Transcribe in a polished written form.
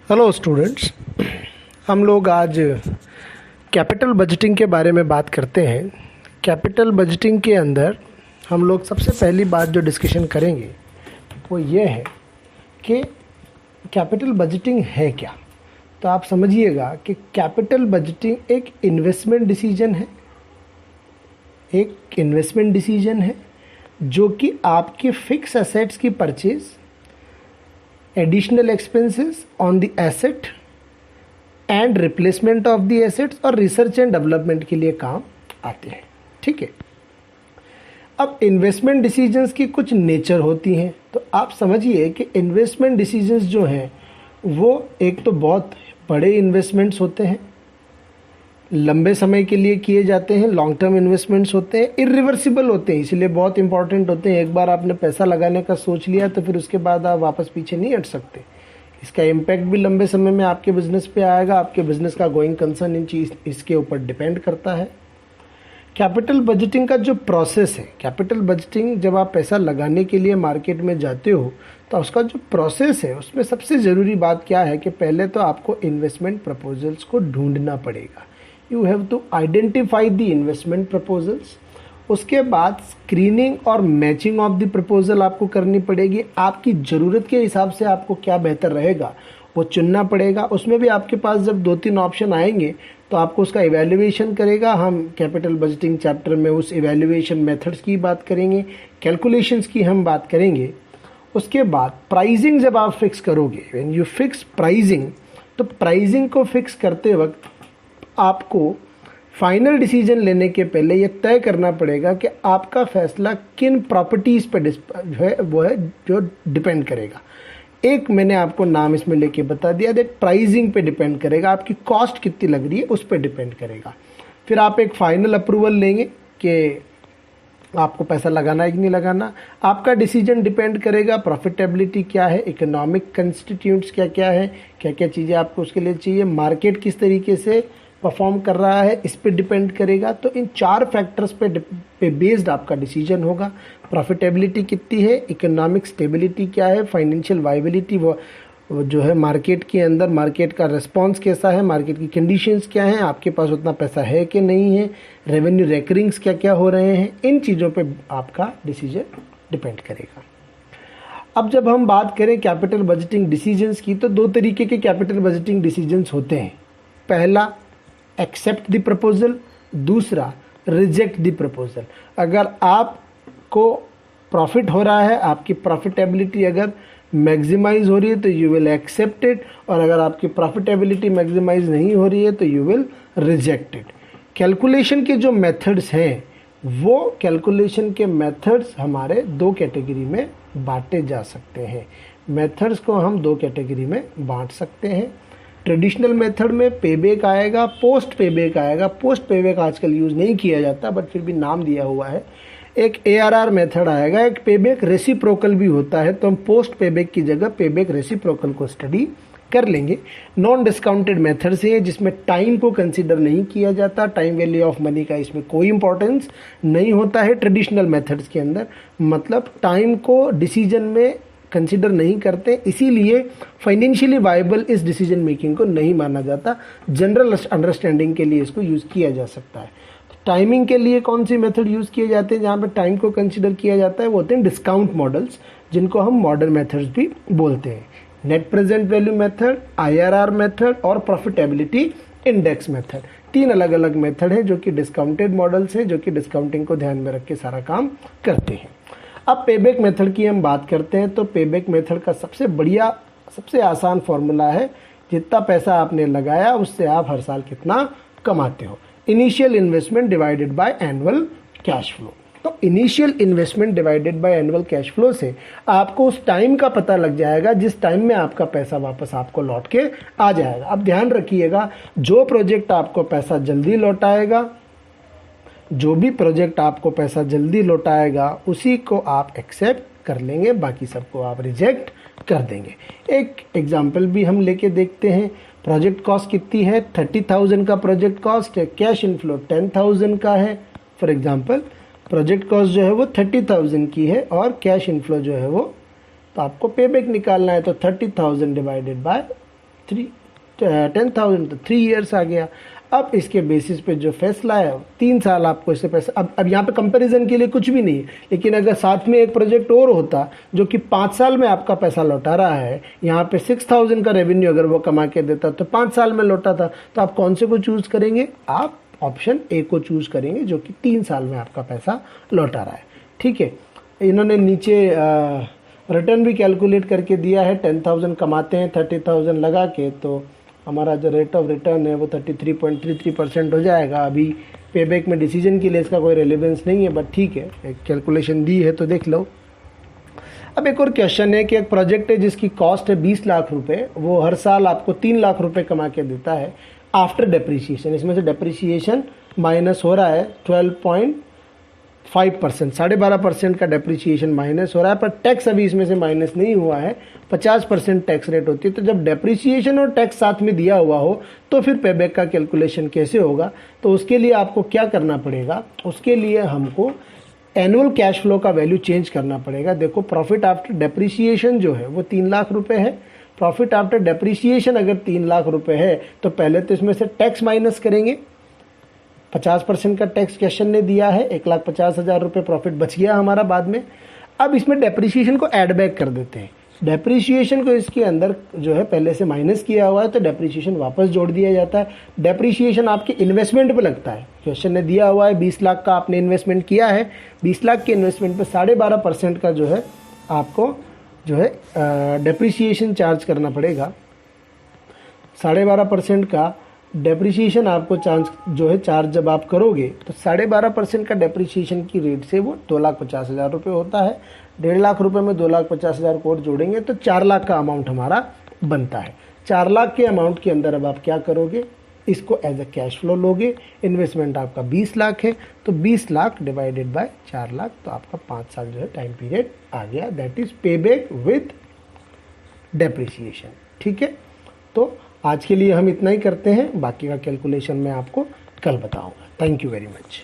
Hello students, हम लोग आज कैपिटल बजटिंग के बारे में बात करते हैं। कैपिटल बजटिंग के अंदर हम लोग सबसे पहली बात जो डिस्कशन करेंगे वो ये है कि कैपिटल बजटिंग है क्या। तो आप समझिएगा कि कैपिटल बजटिंग एक इन्वेस्टमेंट डिसीजन है जो कि आपके फिक्स एसेट्स की purchase, additional expenses on the asset and replacement of the assets और रिसर्च एंड डेवलपमेंट के लिए काम आते हैं। ठीक है। अब इन्वेस्टमेंट डिसीजंस की कुछ नेचर होती हैं। तो आप समझिए कि इन्वेस्टमेंट डिसीजंस जो हैं वो एक तो बहुत बड़े इन्वेस्टमेंट्स होते हैं, लंबे समय के लिए किए जाते हैं, लॉन्ग टर्म इन्वेस्टमेंट्स होते हैं, इरिवर्सिबल होते हैं, इसलिए बहुत इंपॉर्टेंट होते हैं। एक बार आपने पैसा लगाने का सोच लिया तो फिर उसके बाद आप वापस पीछे नहीं हट सकते। इसका इम्पैक्ट भी लंबे समय में आपके बिजनेस पे आएगा। आपके बिजनेस का गोइंग कंसर्न इन चीज इसके ऊपर डिपेंड करता है। कैपिटल बजटिंग का जो प्रोसेस है, कैपिटल बजटिंग जब आप पैसा लगाने के लिए मार्केट में जाते हो तो उसका जो प्रोसेस है उसमें सबसे ज़रूरी बात क्या है कि पहले तो आपको इन्वेस्टमेंट प्रपोजल्स को ढूंढना पड़ेगा। You have to identify the investment proposals. उसके बाद स्क्रीनिंग और मैचिंग ऑफ द प्रपोजल आपको करनी पड़ेगी। आपकी ज़रूरत के हिसाब से आपको क्या बेहतर रहेगा वो चुनना पड़ेगा। उसमें भी आपके पास जब 2-3 ऑप्शन आएंगे तो आपको उसका इवैल्यूएशन करेगा। हम कैपिटल बजटिंग चैप्टर में उस इवैल्यूएशन मेथड्स की बात करेंगे, कैलकुलेशंस की हम बात करेंगे। उसके बाद प्राइसिंग जब आप फिक्स करोगे, व्हेन यू फिक्स प्राइसिंग, तो प्राइसिंग को फिक्स करते वक्त आपको फाइनल डिसीजन लेने के पहले ये तय करना पड़ेगा कि आपका फैसला किन प्रॉपर्टीज़ पे वो है जो डिपेंड करेगा। एक मैंने आपको नाम इसमें लेके बता दिया, दैट प्राइसिंग पे डिपेंड करेगा, आपकी कॉस्ट कितनी लग रही है उस पर डिपेंड करेगा। फिर आप एक फाइनल अप्रूवल लेंगे कि आपको पैसा लगाना है कि नहीं लगाना। आपका डिसीजन डिपेंड करेगा प्रॉफिटेबिलिटी क्या है, इकोनॉमिक कंस्टिट्यूएंट्स क्या क्या है, क्या क्या चीज़ें आपको उसके लिए चाहिए, मार्केट किस तरीके से परफॉर्म कर रहा है, इस पे डिपेंड करेगा। तो इन 4 फैक्टर्स पे बेस्ड आपका डिसीजन होगा। प्रॉफिटेबिलिटी कितनी है, इकोनॉमिक स्टेबिलिटी क्या है, फाइनेंशियल वायबिलिटी वो जो है मार्केट के अंदर, मार्केट का रिस्पॉन्स कैसा है, मार्केट की कंडीशंस क्या हैं, आपके पास उतना पैसा है कि नहीं है, रेवेन्यू रेकरिंग्स क्या क्या हो रहे हैं, इन चीज़ों पे आपका डिसीजन डिपेंड करेगा। अब जब हम बात करें कैपिटल बजटिंग डिसीजंस की, तो 2 तरीके के कैपिटल बजटिंग डिसीजंस होते हैं। पहला, एक्सेप्ट द प्रपोजल, दूसरा रिजेक्ट द प्रपोजल। अगर आपको प्रॉफिट हो रहा है, आपकी प्रॉफिटेबिलिटी अगर मैक्सिमाइज हो रही है तो यू विल एक्सेप्ट इट, और अगर आपकी प्रॉफिटेबिलिटी मैक्सिमाइज नहीं हो रही है तो you will reject it. Calculation के जो मेथड्स हैं वो कैलकुलेशन के मेथड्स हमारे 2 कैटेगरी में बांटे जा सकते हैं। मेथड्स को हम 2 कैटेगरी में बांट सकते हैं। ट्रेडिशनल मेथड में पेबैक आएगा, पोस्ट पेबैक आएगा। पोस्ट पेबैक आजकल यूज़ नहीं किया जाता बट फिर भी नाम दिया हुआ है। एक ARR मेथड आएगा, एक पेबैक रेसिप्रोकल भी होता है। तो हम पोस्ट पेबैक की जगह पेबैक रेसिप्रोकल को स्टडी कर लेंगे। नॉन डिस्काउंटेड मेथड से है जिसमें टाइम को कंसीडर नहीं किया जाता, टाइम वैल्यू ऑफ मनी का इसमें कोई इंपॉर्टेंस नहीं होता है ट्रेडिशनल मेथड्स के अंदर। मतलब टाइम को डिसीजन में कंसीडर नहीं करते, इसीलिए फाइनेंशियली वायबल इस डिसीजन मेकिंग को नहीं माना जाता। जनरल अंडरस्टैंडिंग के लिए इसको यूज़ किया जा सकता है। टाइमिंग के लिए कौन सी मेथड यूज़ किए जाते हैं जहाँ पे टाइम को कंसीडर किया जाता है, वो होते हैं डिस्काउंट मॉडल्स, जिनको हम मॉडर्न मेथड्स भी बोलते हैं। Net present value method, IRR method और प्रॉफिटेबिलिटी इंडेक्स मेथड, 3 अलग अलग मेथड हैं जो कि डिस्काउंटेड मॉडल्स हैं, जो कि डिस्काउंटिंग को ध्यान में रख के सारा काम करते हैं। अब पेबैक मेथड की हम बात करते हैं। तो पेबैक मेथड का सबसे बढ़िया, सबसे आसान फॉर्मूला है, जितना पैसा आपने लगाया उससे आप हर साल कितना कमाते हो। Initial investment divided by annual cash flow. तो initial investment divided by annual cash flow से आपको उस टाइम का पता लग जाएगा जिस टाइम में आपका पैसा वापस आपको लौट के आ जाएगा। अब ध्यान रखिएगा, जो प्रोजेक्ट आपको पैसा जल्दी लौटाएगा, जो भी प्रोजेक्ट आपको पैसा जल्दी लौटाएगा उसी को आप एक्सेप्ट कर लेंगे, बाकी सबको आप रिजेक्ट कर देंगे। एक एग्जांपल भी हम लेके देखते हैं। प्रोजेक्ट कॉस्ट कितनी है, 30,000 का प्रोजेक्ट कॉस्ट है, कैश इनफ्लो 10,000 का है। फॉर एग्जांपल प्रोजेक्ट कॉस्ट जो है वो 30,000 की है और कैश इनफ्लो जो है वो, तो आपको पेबैक निकालना है तो 30,000 डिवाइडेड बाय 10,000 तो 3 ईयर्स आ गया। अब इसके बेसिस पे जो फैसला है 3 साल आपको इससे पैसा, अब यहाँ पे कंपैरिजन के लिए कुछ भी नहीं है, लेकिन अगर साथ में एक प्रोजेक्ट और होता जो कि 5 साल में आपका पैसा लौटा रहा है, यहाँ पे 6,000 का रेवेन्यू अगर वो कमा के देता तो 5 साल में लौटाता, तो आप कौन से को चूज करेंगे? आप ऑप्शन ए को चूज करेंगे जो कि 3 साल में आपका पैसा लौटा रहा है। ठीक है, इन्होंने नीचे रिटर्न भी कैलकुलेट करके दिया है। 10,000 कमाते हैं 30,000 लगा के, तो हमारा जो रेट ऑफ रिटर्न है वो 33.33% हो जाएगा। अभी पेबैक में डिसीजन के लिए इसका कोई रेलेवेंस नहीं है, बट ठीक है, एक कैलकुलेशन दी है तो देख लो। अब एक और क्वेश्चन है कि एक प्रोजेक्ट है जिसकी कॉस्ट है 20 लाख रुपए, वो हर साल आपको 3 लाख रुपए कमा के देता है आफ्टर डेप्रिसिएशन। इसमें से डेप्रिसिएशन माइनस हो रहा है 12.5%, 12.5% का डेप्रिसिएशन माइनस हो रहा है, पर टैक्स अभी इसमें से माइनस नहीं हुआ है। 50% टैक्स रेट होती है। तो जब डेप्रिसिएशन और टैक्स साथ में दिया हुआ हो तो फिर पेबैक का कैलकुलेशन कैसे होगा? तो उसके लिए आपको क्या करना पड़ेगा? उसके लिए हमको एनुअल कैश फ्लो का वैल्यू चेंज करना पड़ेगा। देखो, प्रॉफिट आफ्टर डेप्रिसिएशन जो है वो 3 लाख रुपए है। प्रॉफिट आफ्टर डेप्रिसिएशन अगर 3 लाख रुपए है तो पहले तो इसमें से टैक्स माइनस करेंगे। 50% का टैक्स क्वेश्चन ने दिया है, 1,50,000 रुपये प्रॉफिट बच गया हमारा बाद में। अब इसमें डेप्रिसिएशन को ऐड बैक कर देते हैं। डेप्रिसिएशन को इसके अंदर जो है पहले से माइनस किया हुआ है, तो डेप्रिसिएशन वापस जोड़ दिया जाता है। डेप्रिसिएशन आपके इन्वेस्टमेंट पे लगता है। क्वेश्चन ने दिया हुआ है 20 लाख का आपने इन्वेस्टमेंट किया है, 20 लाख के इन्वेस्टमेंट पे 12.5% का जो है आपको जो है डेप्रिसिएशन चार्ज करना पड़ेगा। 12.5% का डेप्रिसिएशन आपको चार्ज जब आप करोगे तो 12.5% का डेप्रिसिएशन की रेट से वो 2,50,000 रुपये होता है। 1.5 लाख रुपए में 2,50,000 को और जोड़ेंगे तो 4 लाख का अमाउंट हमारा बनता है। 4 लाख के अमाउंट के अंदर अब आप क्या करोगे? इसको एज अ कैश फ्लो लोगे। इन्वेस्टमेंट आपका 20 लाख है, तो 20 लाख डिवाइडेड बाय 4 लाख, तो आपका 5 साल जो है टाइम पीरियड आ गया। That is payback with depreciation. ठीक है, तो आज के लिए हम इतना ही करते हैं, बाकी का कैलकुलेशन मैं आपको कल बताऊंगा। Thank you very much.